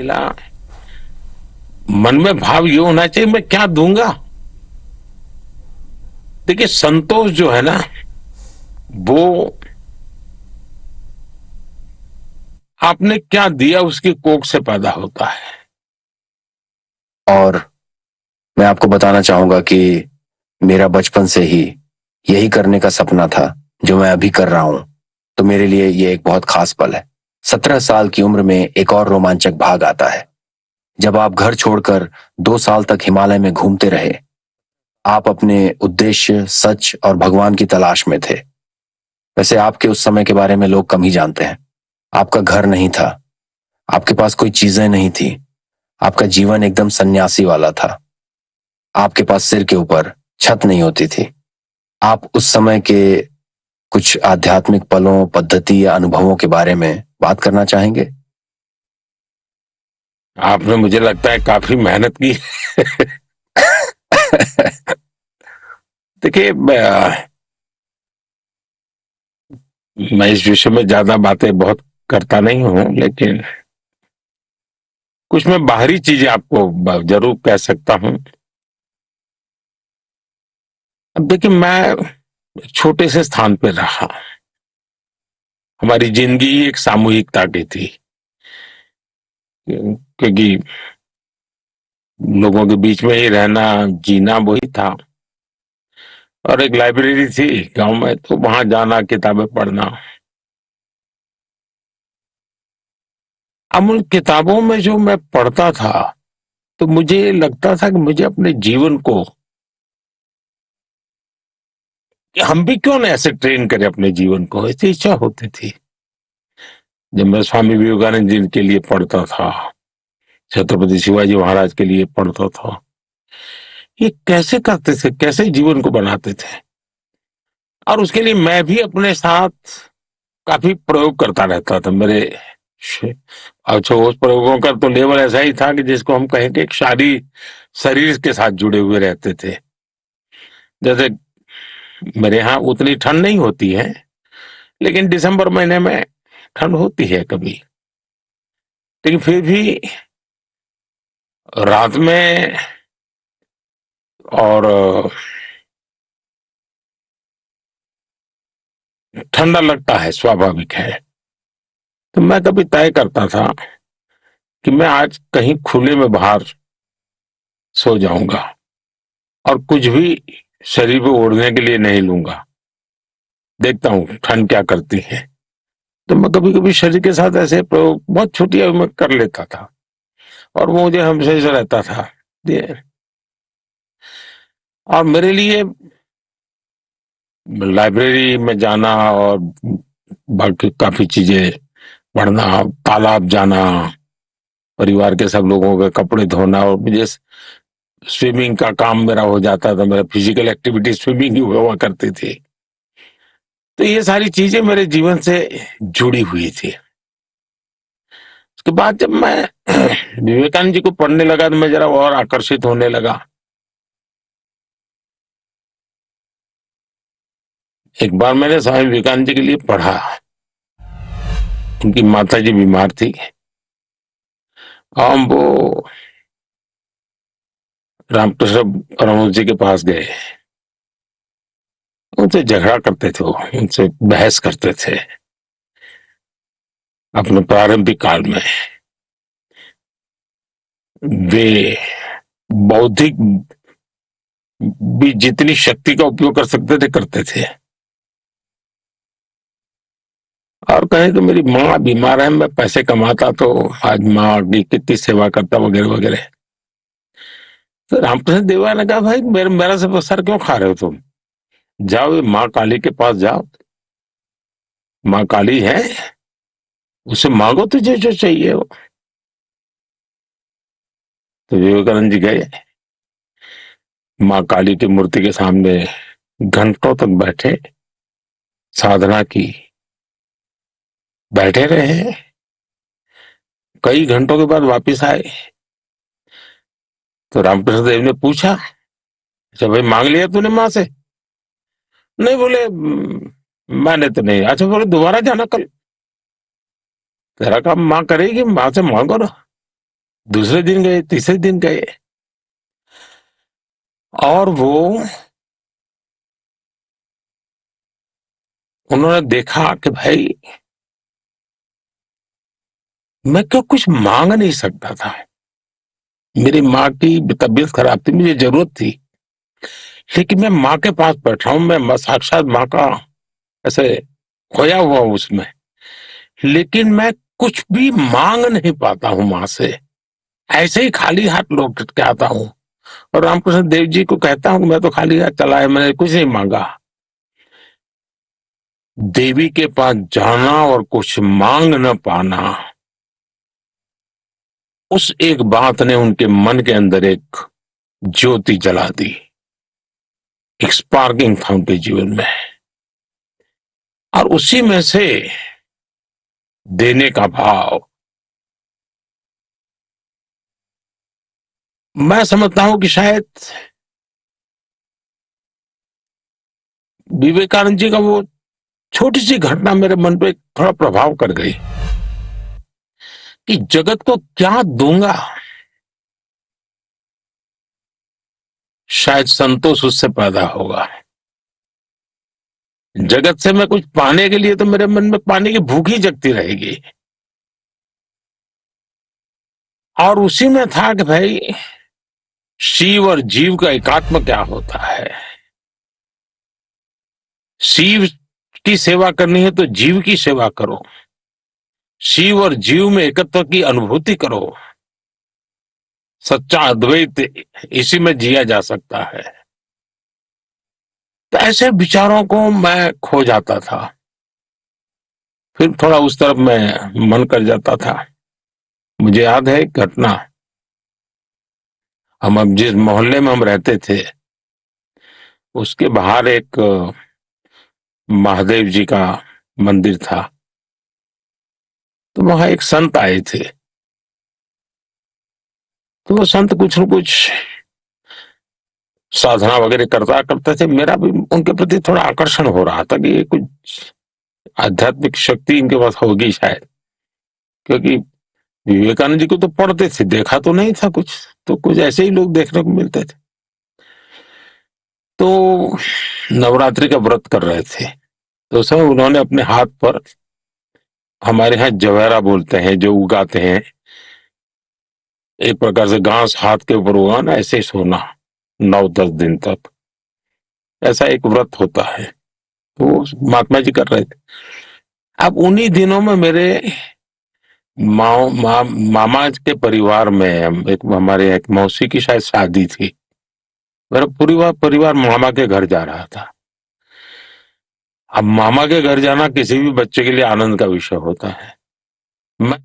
पहला मन में भाव ये होना चाहिए मैं क्या दूंगा। देखिए संतोष जो है ना वो आपने क्या दिया उसकी कोख से पैदा होता है। और मैं आपको बताना चाहूंगा कि मेरा बचपन से ही यही करने का सपना था जो मैं अभी कर रहा हूं। तो मेरे लिए ये एक बहुत खास पल है। 17 साल की उम्र में एक और रोमांचक भाग आता है जब आप घर छोड़कर 2 साल तक हिमालय में घूमते रहे। आप अपने उद्देश्य, सच और भगवान की तलाश में थे। वैसे आपके उस समय के बारे में लोग कम ही जानते हैं। आपका घर नहीं था, आपके पास कोई चीजें नहीं थी, आपका जीवन एकदम सन्यासी वाला था। आपके पास सिर के ऊपर छत नहीं होती थी। आप उस समय के कुछ आध्यात्मिक पलों, पद्धति या अनुभवों के बारे में बात करना चाहेंगे? आपने मुझे लगता है काफी मेहनत की। देखिए मैं इस विषय में ज्यादा बातें बहुत करता नहीं हूं, लेकिन कुछ मैं बाहरी चीजें आपको जरूर कह सकता हूं। अब देखिए मैं छोटे से स्थान पर रहा। हमारी जिंदगी एक सामूहिकता की थी, क्योंकि लोगों के बीच में ही रहना, जीना वही था। और एक लाइब्रेरी थी गांव में, तो वहां जाना, किताबें पढ़ना। अब उन किताबों में जो मैं पढ़ता था तो मुझे लगता था कि मुझे अपने जीवन को कि हम भी क्यों ना ऐसे ट्रेन करें अपने जीवन को, ऐसी इच्छा होती थी। जब मैं स्वामी विवेकानंद जी के लिए पढ़ता था, छत्रपति शिवाजी महाराज के लिए पढ़ता था, ये कैसे करते थे, कैसे जीवन को बनाते थे। और उसके लिए मैं भी अपने साथ काफी प्रयोग करता रहता था। मेरे अच्छा उस प्रयोगों का तो लेवल ऐसा ही था कि जिसको हम कहेंगे एक शरीर के साथ जुड़े हुए रहते थे। जैसे मेरे यहाँ उतनी ठंड नहीं होती है, लेकिन दिसंबर महीने में ठंड होती है कभी। लेकिन फिर भी रात में और ठंडा लगता है, स्वाभाविक है। तो मैं कभी तय करता था कि मैं आज कहीं खुले में बाहर सो जाऊंगा और कुछ भी शरीर पे ओढ़ने के लिए नहीं लूंगा, देखता हूं ठंड क्या करती है। तो मैं कभी कभी शरीर के साथ ऐसे प्रयोग बहुत छोटी आयु में कर लेता था, और वो मुझे हमेशा रहता था। और मेरे लिए लाइब्रेरी में जाना और बाकी काफी चीजें पढ़ना, तालाब जाना, परिवार के सब लोगों के कपड़े धोना, और मुझे स्विमिंग का काम मेरा हो जाता था। मेरा फिजिकल एक्टिविटी स्विमिंग ही हुआ करती थी। तो ये सारी चीजें मेरे जीवन से जुड़ी हुई थी। उसके बाद जब मैं विवेकानंद जी को पढ़ने लगा तो मैं जरा और आकर्षित होने लगा। एक बार मैंने स्वामी विवेकानंद जी के लिए पढ़ा। उनकी माता जी बीमार थी। हम वो रामकृष्ण परमहंस जी के पास गए। उनसे झगड़ा करते थे, वो उनसे बहस करते थे अपने प्रारंभिक काल में। वे बौद्धिक भी जितनी शक्ति का उपयोग कर सकते थे करते थे। और कहें तो मेरी माँ बीमार है, मैं पैसे कमाता तो आज माँ की कितनी सेवा करता, वगैरह वगैरह। तो रामकृष्ण देवराय ने कहा, भाई मेरा सब सर क्यों खा रहे हो तुम? जाओ ये माँ काली के पास जाओ, माँ काली है, उससे मांगो तुझे जो चाहिए हो। तो विवेकानंद जी गए, माँ काली की मूर्ति के सामने घंटों तक बैठे, साधना की, बैठे रहे। कई घंटों के बाद वापस आए तो रामकृष्ण देव ने पूछा, अच्छा भाई मांग लिया तूने माँ से? नहीं, बोले मैंने तो नहीं। अच्छा बोले दोबारा जाना कल, तेरा काम माँ करेगी, माँ से मांगो ना। दूसरे दिन गए, तीसरे दिन गए, और उन्होंने देखा कि भाई मैं क्यों कुछ मांग नहीं सकता था। मेरी माँ की तबीयत खराब थी, मुझे जरूरत थी, लेकिन मैं माँ के पास बैठा हूं, मैं साक्षात माँ का ऐसे खोया हुआ हूं उसमें, लेकिन मैं कुछ भी मांग नहीं पाता हूं माँ से। ऐसे ही खाली हाथ लौट के आता हूं, और रामकृष्ण देव जी को कहता हूं कि मैं तो खाली हाथ चला है, मैंने कुछ नहीं मांगा। देवी के पास जाना और कुछ मांग न पाना, उस एक बात ने उनके मन के अंदर एक ज्योति जला दी, एक स्पार्किंग था उनके जीवन में, और उसी में से देने का भाव। मैं समझता हूं कि शायद विवेकानंद जी का वो छोटी सी घटना मेरे मन पे थोड़ा प्रभाव कर गई कि जगत को क्या दूंगा, शायद संतोष उससे पैदा होगा। जगत से मैं कुछ पाने के लिए तो मेरे मन में पाने की भूख ही जगती रहेगी। और उसी में था कि भाई शिव और जीव का एकात्म क्या होता है। शिव की सेवा करनी है तो जीव की सेवा करो, शिव और जीव में एकत्व की अनुभूति करो, सच्चा अद्वैत इसी में जिया जा सकता है। तो ऐसे विचारों को मैं खो जाता था, फिर थोड़ा उस तरफ मैं मन कर जाता था। मुझे याद है एक घटना, हम अब जिस मोहल्ले में हम रहते थे उसके बाहर एक महादेव जी का मंदिर था। तो वहां एक संत आए थे, तो वो संत कुछ न कुछ साधना वगैरह करता करते थे। मेरा भी उनके प्रति थोड़ा आकर्षण हो रहा था कि ये कुछ आध्यात्मिक शक्ति इनके पास होगी शायद, क्योंकि विवेकानंद जी को तो पढ़ते थे, देखा तो नहीं था कुछ, तो कुछ ऐसे ही लोग देखने को मिलते थे। तो नवरात्रि का व्रत कर रहे थे, तो सब उन्होंने अपने हाथ पर, हमारे यहाँ जवेरा बोलते हैं जो उगाते हैं, एक प्रकार से घास हाथ के ऊपर उगाना, ऐसे ही सोना 9-10 दिन तक, ऐसा एक व्रत होता है। तो महात्मा जी कर रहे थे। अब उन्हीं दिनों में मेरे मामा के परिवार में एक हमारे एक मौसी की शायद शादी थी। मेरा पूरा परिवार मामा के घर जा रहा था। अब मामा के घर जाना किसी भी बच्चे के लिए आनंद का विषय होता है। मैं